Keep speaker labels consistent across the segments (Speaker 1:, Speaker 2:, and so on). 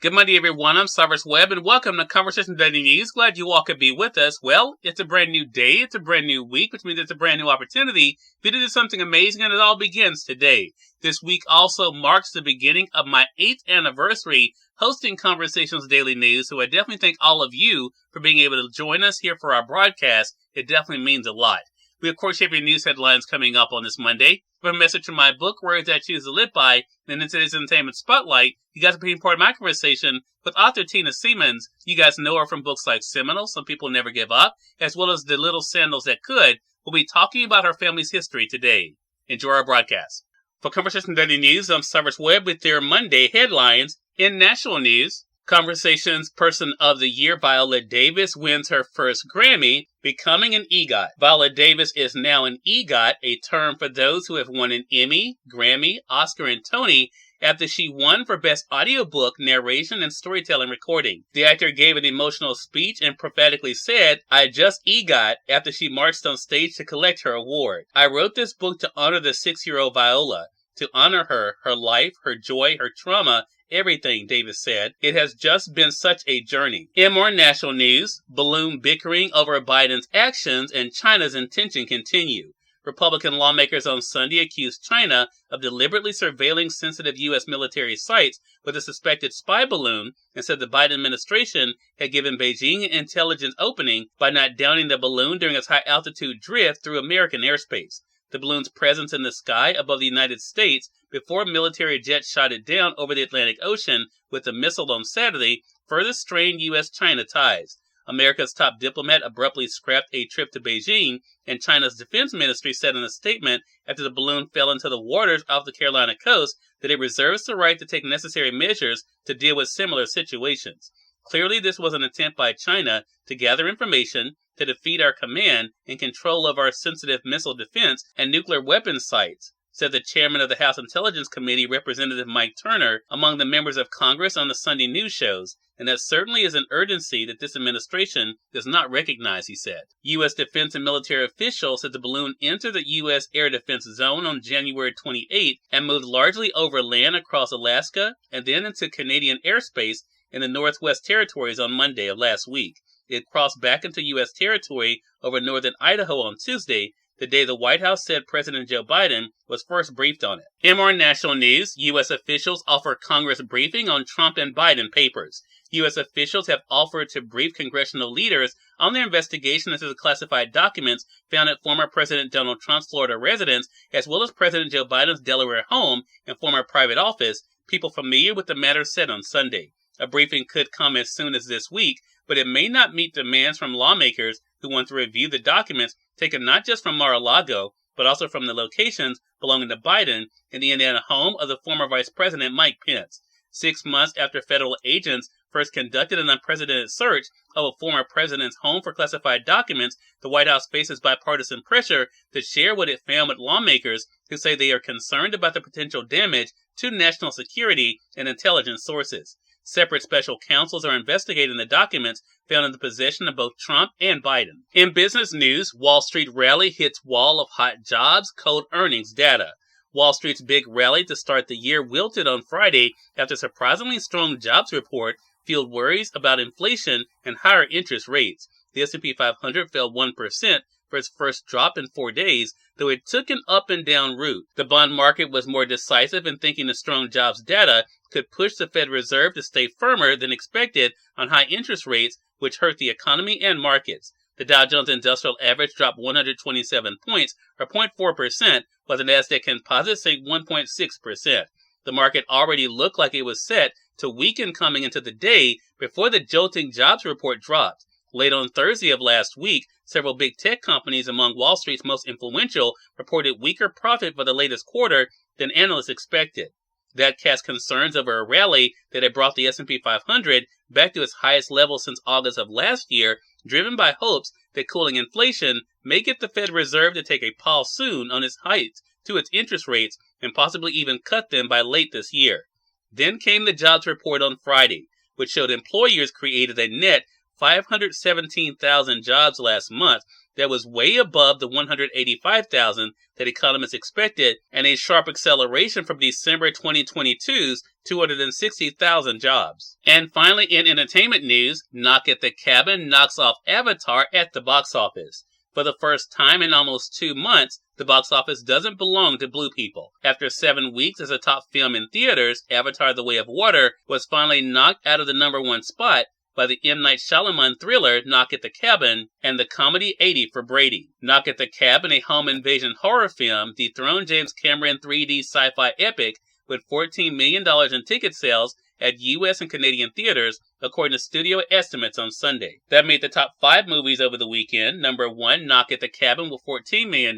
Speaker 1: Good Monday, everyone. I'm Cyrus Webb, and welcome to Conversation Daily News. Glad you all could be with us. Well, it's a brand new day. It's a brand new week, which means it's a brand new opportunity for you to do something amazing, and it all begins today. This week also marks the beginning of my 8th anniversary hosting Conversations Daily News, so I definitely thank all of you for being able to join us here for our broadcast. It definitely means a lot. We, of course, have your news headlines coming up on this Monday. We have a message from my book, Words I Choose to Live By, and in today's Entertainment Spotlight, you guys are being part of my conversation with author Tina Siemens. You guys know her from books like Seminole, Some People Never Give Up, as well as The Little Sandals That Could. We'll be talking about her family's history today. Enjoy our broadcast. For Conversation Daily News, I'm Cyrus Webb with their Monday headlines. In national news, Conversations Person of the Year Viola Davis wins her first Grammy, becoming an EGOT. Viola Davis is now an EGOT, a term for those who have won an Emmy, Grammy, Oscar, and Tony after she won for Best Audiobook, Narration, and Storytelling Recording. The actor gave an emotional speech and prophetically said, "I just EGOT," after she marched on stage to collect her award. "I wrote this book to honor the 6-year-old Viola, to honor her, her life, her joy, her trauma, everything," Davis said. "It has just been such a journey." In more national news, balloon bickering over Biden's actions and China's intention continue. Republican lawmakers on Sunday accused China of deliberately surveilling sensitive U.S. military sites with a suspected spy balloon and said the Biden administration had given Beijing an intelligence opening by not downing the balloon during its high-altitude drift through American airspace. The balloon's presence in the sky above the United States before military jets shot it down over the Atlantic Ocean with a missile on Saturday further strained U.S.-China ties. America's top diplomat abruptly scrapped a trip to Beijing, and China's defense ministry said in a statement after the balloon fell into the waters off the Carolina coast that it reserves the right to take necessary measures to deal with similar situations. Clearly, this was an attempt by China to gather information, to defeat our command and control of our sensitive missile defense and nuclear weapons sites, said the chairman of the House Intelligence Committee, Representative Mike Turner, among the members of Congress on the Sunday news shows. And that certainly is an urgency that this administration does not recognize, he said. U.S. defense and military officials said the balloon entered the U.S. air defense zone on January 28 and moved largely over land across Alaska and then into Canadian airspace in the Northwest Territories on Monday of last week. It crossed back into U.S. territory over northern Idaho on Tuesday, the day the White House said President Joe Biden was first briefed on it. In more national news, U.S. officials offer Congress briefing on Trump and Biden papers. U.S. officials have offered to brief congressional leaders on their investigation into the classified documents found at former President Donald Trump's Florida residence, as well as President Joe Biden's Delaware home and former private office, people familiar with the matter said on Sunday. A briefing could come as soon as this week, but it may not meet demands from lawmakers who want to review the documents taken not just from Mar-a-Lago, but also from the locations belonging to Biden in the Indiana home of the former Vice President Mike Pence. 6 months after federal agents first conducted an unprecedented search of a former president's home for classified documents, the White House faces bipartisan pressure to share what it found with lawmakers who say they are concerned about the potential damage to national security and intelligence sources. Separate special counsels are investigating the documents found in the possession of both Trump and Biden. In business news, Wall Street rally hits wall of hot jobs, cold earnings data. Wall Street's big rally to start the year wilted on Friday after a surprisingly strong jobs report fueled worries about inflation and higher interest rates. The S&P 500 fell 1% for its first drop in 4 days, though it took an up and down route. The bond market was more decisive in thinking the strong jobs data could push the Fed Reserve to stay firmer than expected on high interest rates, which hurt the economy and markets. The Dow Jones Industrial Average dropped 127 points, or 0.4%, while the Nasdaq Composite sank 1.6%. The market already looked like it was set to weaken coming into the day before the jolting jobs report dropped. Late on Thursday of last week, several big tech companies among Wall Street's most influential reported weaker profit for the latest quarter than analysts expected. That cast concerns over a rally that had brought the S&P 500 back to its highest level since August of last year, driven by hopes that cooling inflation may get the Fed Reserve to take a pause soon on its hikes to its interest rates and possibly even cut them by late this year. Then came the jobs report on Friday, which showed employers created a net 517,000 jobs last month, That was way above the 185,000 that economists expected, and a sharp acceleration from December 2022's 260,000 jobs. And finally, in entertainment news, Knock at the Cabin knocks off Avatar at the box office. For the first time in almost 2 months, the box office doesn't belong to blue people. After 7 weeks as a top film in theaters, Avatar: The Way of Water was finally knocked out of the #1 spot by the M. Night Shyamalan thriller Knock at the Cabin and the comedy 80 for Brady. Knock at the Cabin, a home invasion horror film, dethroned James Cameron 3D sci-fi epic with $14 million in ticket sales at U.S. and Canadian theaters, according to studio estimates on Sunday. That made the top 5 movies over the weekend. Number 1, Knock at the Cabin with $14 million.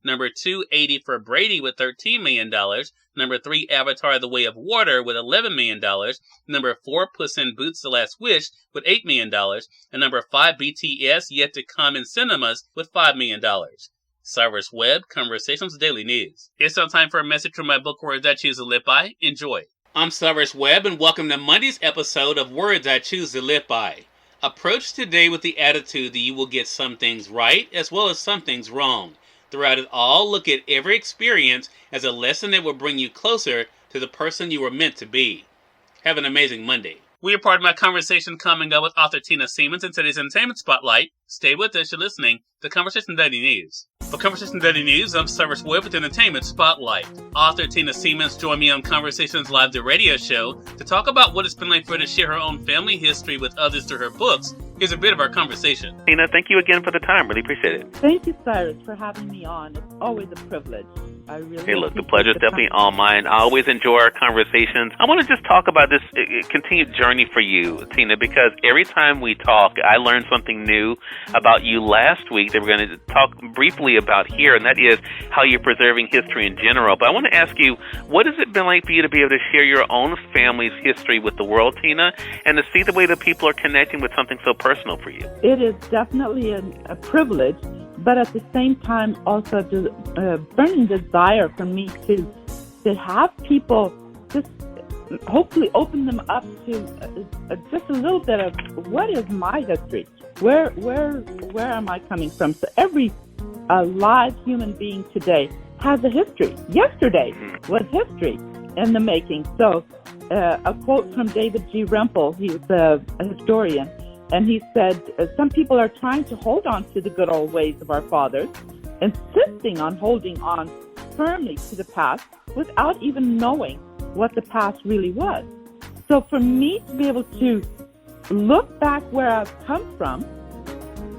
Speaker 1: Number 2, 80 for Brady with $13 million. Number 3, Avatar: The Way of Water with $11 million. Number 4, Puss in Boots: The Last Wish with $8 million. And number 5, BTS Yet to Come in cinemas with $5 million. Cyrus Webb, Conversations Daily News. It's now time for a message from my book, Words I Choose to Live By. Enjoy. I'm Cyrus Webb, and welcome to Monday's episode of Words I Choose to Live By. Approach today with the attitude that you will get some things right as well as some things wrong. Throughout it all, look at every experience as a lesson that will bring you closer to the person you were meant to be. Have an amazing Monday. We are part of my conversation coming up with author Tina Siemens in today's Entertainment Spotlight. Stay with us, you're listening to Conversation Daily News. For Conversation Daily News, I'm Cyrus Webb with Entertainment Spotlight. Author Tina Siemens joined me on Conversations Live, the radio show, to talk about what it's been like for her to share her own family history with others through her books. Here's a bit of our conversation.
Speaker 2: Tina, thank you again for the time. Really appreciate it.
Speaker 3: Thank you, Cyrus, for having me on. It's always a privilege. I really
Speaker 2: Hey, look, the pleasure's definitely all mine. I always enjoy our conversations. I want to just talk about this continued journey for you, Tina, because every time we talk, I learn something new about you last week that we're going to talk briefly about here, and that is how you're preserving history in general. But I want to ask you, what has it been like for you to be able to share your own family's history with the world, Tina, and to see the way that people are connecting with something so personal for you?
Speaker 3: It is definitely a privilege, but at the same time also a burning desire for me to have people just hopefully open them up to just a little bit of what is my history, where am I coming from? So every live human being today has a history. Yesterday was history in the making. So a quote from David G. Rempel, he was a historian, and he said, some people are trying to hold on to the good old ways of our fathers, insisting on holding on firmly to the past without even knowing what the past really was. So for me to be able to look back where I've come from,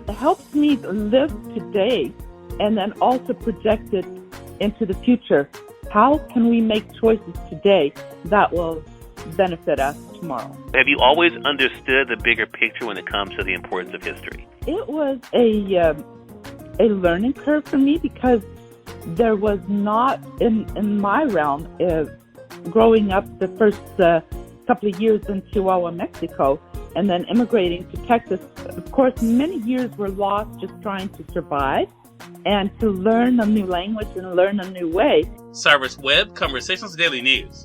Speaker 3: it helps me live today and then also project it into the future. How can we make choices today that will benefit us tomorrow?
Speaker 2: Have you always understood the bigger picture when it comes to the importance of history?
Speaker 3: It was a learning curve for me because there was not in my realm growing up the first couple of years in Chihuahua, Mexico, and then immigrating to Texas. Of course, many years were lost just trying to survive and to learn a new language and learn a new way.
Speaker 1: Cyrus Webb, Conversations Daily News.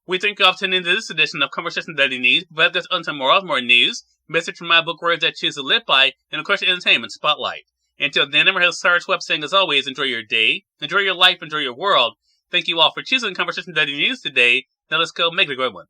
Speaker 1: We thank you all for tuning into this edition of Conversation Daily News. But that's on tomorrow's more news, message from my book, Words I Choose to Live By, and of course, your Entertainment Spotlight. Until then, I'm your host, Cyrus Webb, saying as always, enjoy your day, enjoy your life, enjoy your world. Thank you all for choosing Conversation Daily News today. Now let's go make it a great one.